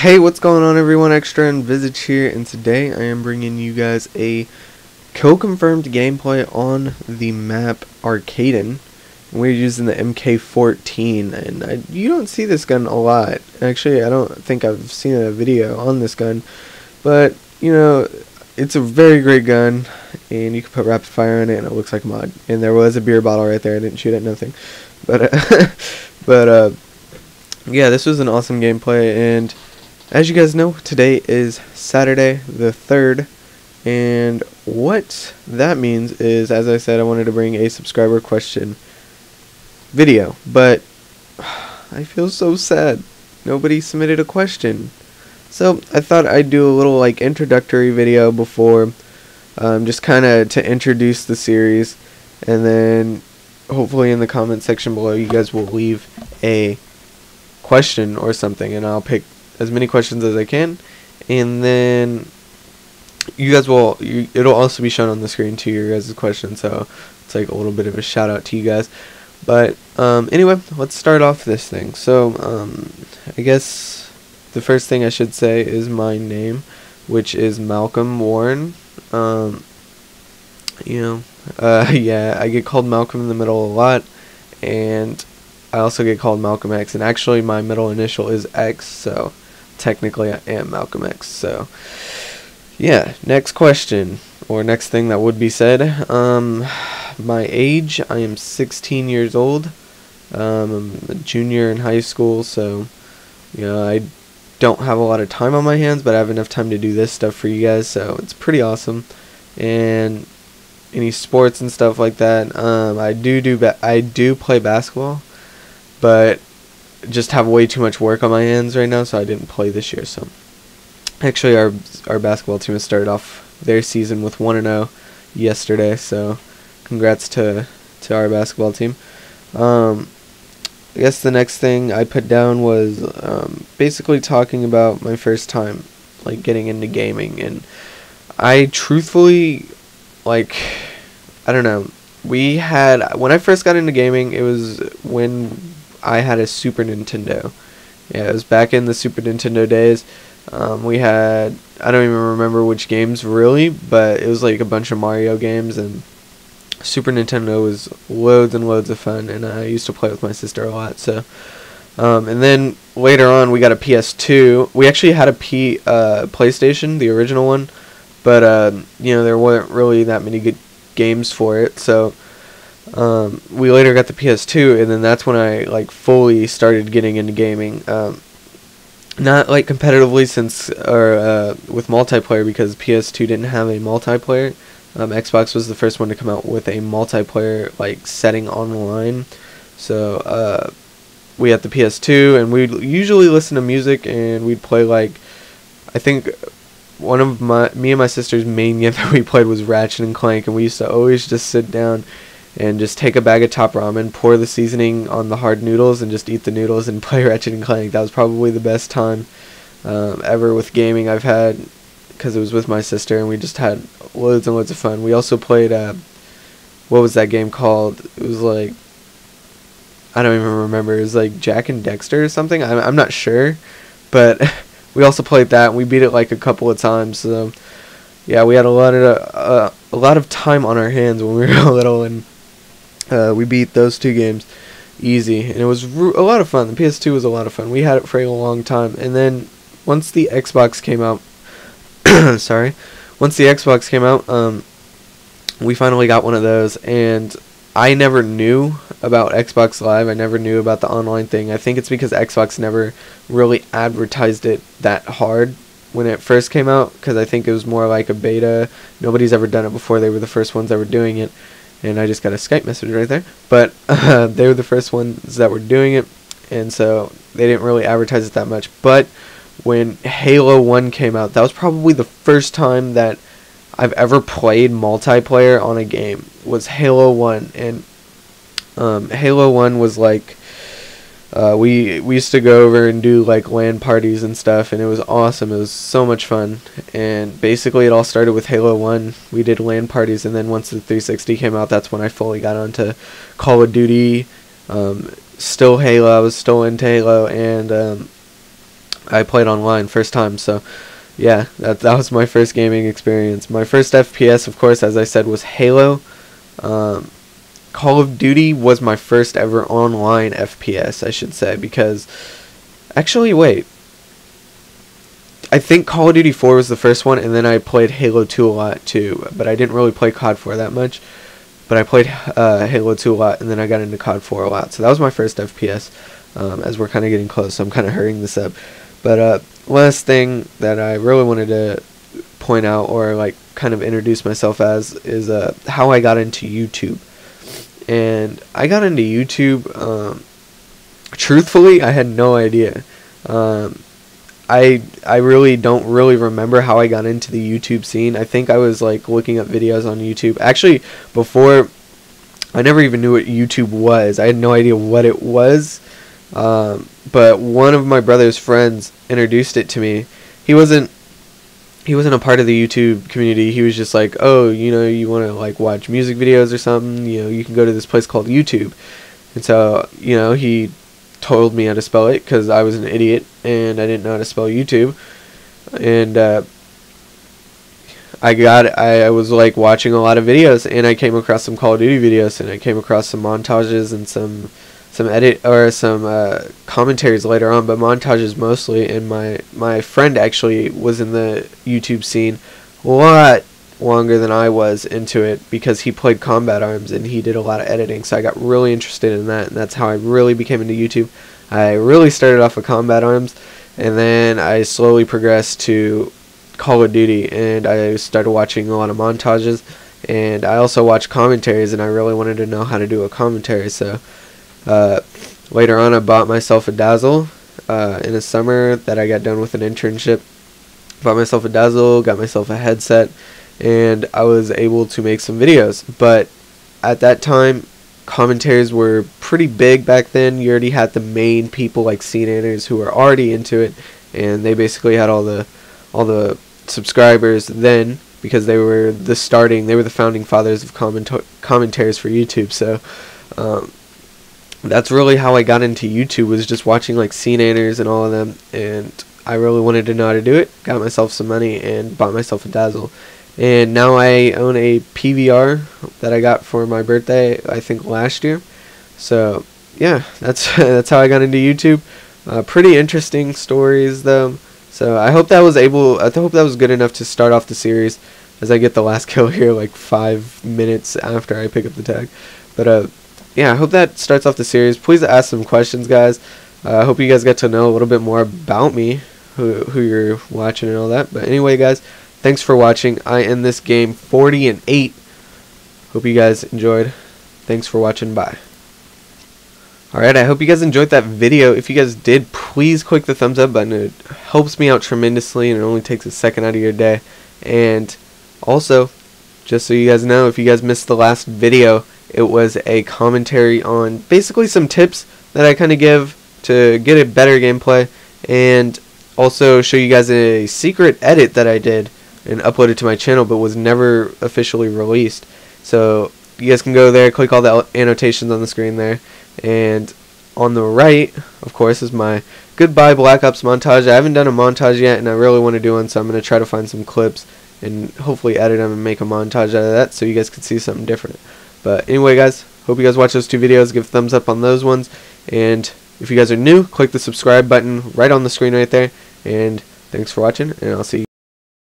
Hey, what's going on everyone? Extra and Visage here, and today I am bringing you guys a kill-confirmed gameplay on the map Arcaden. We're using the MK14, and you don't see this gun a lot. Actually, I don't think I've seen a video on this gun, but, you know, it's a very great gun, and you can put rapid fire on it, and it looks like a mod. And there was a beer bottle right there. I didn't shoot at nothing. But, yeah, this was an awesome gameplay, and as you guys know, today is Saturday the 3rd, and what that means is, as I said, I wanted to bring a subscriber question video, but I feel so sad. Nobody submitted a question. So I thought I'd do a little introductory video before, just kind of to introduce the series, and then hopefully in the comment section below you guys will leave a question or something, and I'll pick as many questions as I can, and then you guys will, it'll also be shown on the screen too, your guys' questions, so it's like a little bit of a shout out to you guys. But anyway, let's start off this thing. So I guess the first thing I should say is my name, which is Malcolm Warren. Yeah, I get called Malcolm in the middle a lot, and I also get called Malcolm X, and actually my middle initial is X, so technically I am Malcolm X. So yeah, next question, or next thing that would be said. My age, I am 16 years old. I'm a junior in high school, so I don't have a lot of time on my hands, but I have enough time to do this stuff for you guys, so it's pretty awesome. And any sports and stuff like that, I do play basketball, but just have way too much work on my hands right now, so I didn't play this year. So actually our basketball team has started off their season with 1-0 yesterday, so congrats to our basketball team. I guess the next thing I put down was basically talking about my first time getting into gaming, and I truthfully, I don't know, when I first got into gaming, it was when I had a Super Nintendo. Yeah, it was back in the Super Nintendo days. We had, I don't even remember which games really, but it was like a bunch of Mario games, and Super Nintendo was loads and loads of fun, and I used to play with my sister a lot. So and then later on we got a PS2. We actually had a PlayStation, the original one, but there weren't really that many good games for it, so we later got the PS2, and then that's when I fully started getting into gaming. Not competitively, with multiplayer, because PS2 didn't have a multiplayer. Xbox was the first one to come out with a multiplayer setting online. So we had the PS2, and we'd usually listen to music, and we'd play I think one of me and my sister's main game that we played was Ratchet and Clank, and we used to always just sit down and just take a bag of Top Ramen, pour the seasoning on the hard noodles, and just eat the noodles and play Ratchet and Clank. That was probably the best time ever with gaming I've had, because it was with my sister, and we just had loads and loads of fun. We also played, what was that game called? It was I don't even remember. It was Jack and Dexter or something. I'm not sure, but we also played that, and we beat it a couple of times. So yeah, we had a lot of time on our hands when we were little, and we beat those two games easy, and it was a lot of fun. The PS2 was a lot of fun. We had it for a long time, and then once the Xbox came out, we finally got one of those, and I never knew about Xbox Live. I never knew about the online thing. I think it's because Xbox never really advertised it that hard when it first came out, because I think it was more like a beta. Nobody's ever done it before. They were the first ones ever doing it. And I just got a Skype message right there. But they were the first ones that were doing it, and so they didn't really advertise it that much. But when Halo 1 came out, that was probably the first time that I've ever played multiplayer on a game, was Halo 1. And Halo 1 was we used to go over and do LAN parties and stuff, and it was awesome. It was so much fun, and basically it all started with Halo 1. We did LAN parties, and then once the 360 came out, that's when I fully got onto Call of Duty, still Halo. I was still into Halo, and I played online first time. So yeah, that was my first gaming experience. My first FPS, of course, as I said, was Halo. Call of Duty was my first ever online FPS, I should say, because actually, wait, I think Call of Duty 4 was the first one, and then I played Halo 2 a lot too, but I didn't really play COD 4 that much, but I played Halo 2 a lot, and then I got into COD 4 a lot. So that was my first FPS. As we're kind of getting close, so I'm kind of hurrying this up. But last thing that I really wanted to point out, or like kind of introduce myself as, is how I got into YouTube. And I got into YouTube, truthfully, I had no idea. I really don't really remember how I got into the YouTube scene. I think I was like looking up videos on YouTube. Actually, before, I never even knew what YouTube was. I had no idea what it was. But one of my brother's friends introduced it to me. He wasn't a part of the YouTube community. He was just like, oh, you know, you want to like watch music videos or something, you know, you can go to this place called YouTube. And so, you know, he told me how to spell it because I was an idiot and I didn't know how to spell YouTube. And I was like watching a lot of videos, and I came across some Call of Duty videos, and I came across some montages and some commentaries later on, but montages mostly. And my friend actually was in the YouTube scene a lot longer than I was into it, because he played Combat Arms and he did a lot of editing, so I got really interested in that, and that's how I really became into YouTube. I really started off with Combat Arms, and then I slowly progressed to Call of Duty, and I started watching a lot of montages, and I also watched commentaries, and I really wanted to know how to do a commentary. So later on, I bought myself a Dazzle in the summer that I got done with an internship. Bought myself a Dazzle, got myself a headset, and I was able to make some videos. But at that time, commentaries were pretty big back then. You already had the main people like CNNers who were already into it, and they basically had all the subscribers then, because they were the founding fathers of commentaries for YouTube. So that's really how I got into YouTube, was just watching like CNNers and all of them, and I really wanted to know how to do it. Got myself some money and bought myself a Dazzle, and now I own a PVR that I got for my birthday, I think last year. So yeah, that's that's how I got into YouTube. Pretty interesting stories though. So I hope that was good enough to start off the series, as I get the last kill here like 5 minutes after I pick up the tag. But yeah, I hope that starts off the series. Please ask some questions, guys. I hope you guys get to know a little bit more about me, who you're watching and all that. But anyway, guys, thanks for watching. I end this game 40-8. Hope you guys enjoyed. Thanks for watching. Bye. Alright, I hope you guys enjoyed that video. If you guys did, please click the thumbs up button. It helps me out tremendously, and it only takes a second out of your day. And also, just so you guys know, if you guys missed the last video, it was a commentary on basically some tips that I kind of give to get a better gameplay, and also show you guys a secret edit that I did and uploaded to my channel but was never officially released. So you guys can go there, click all the annotations on the screen there, and on the right, of course, is my Goodbye Black Ops montage. I haven't done a montage yet, and I really want to do one, so I'm going to try to find some clips and hopefully edit them and make a montage out of that so you guys can see something different. But anyway, guys, hope you guys watch those two videos. Give a thumbs up on those ones, and if you guys are new, click the subscribe button right on the screen right there. And thanks for watching, and I'll see you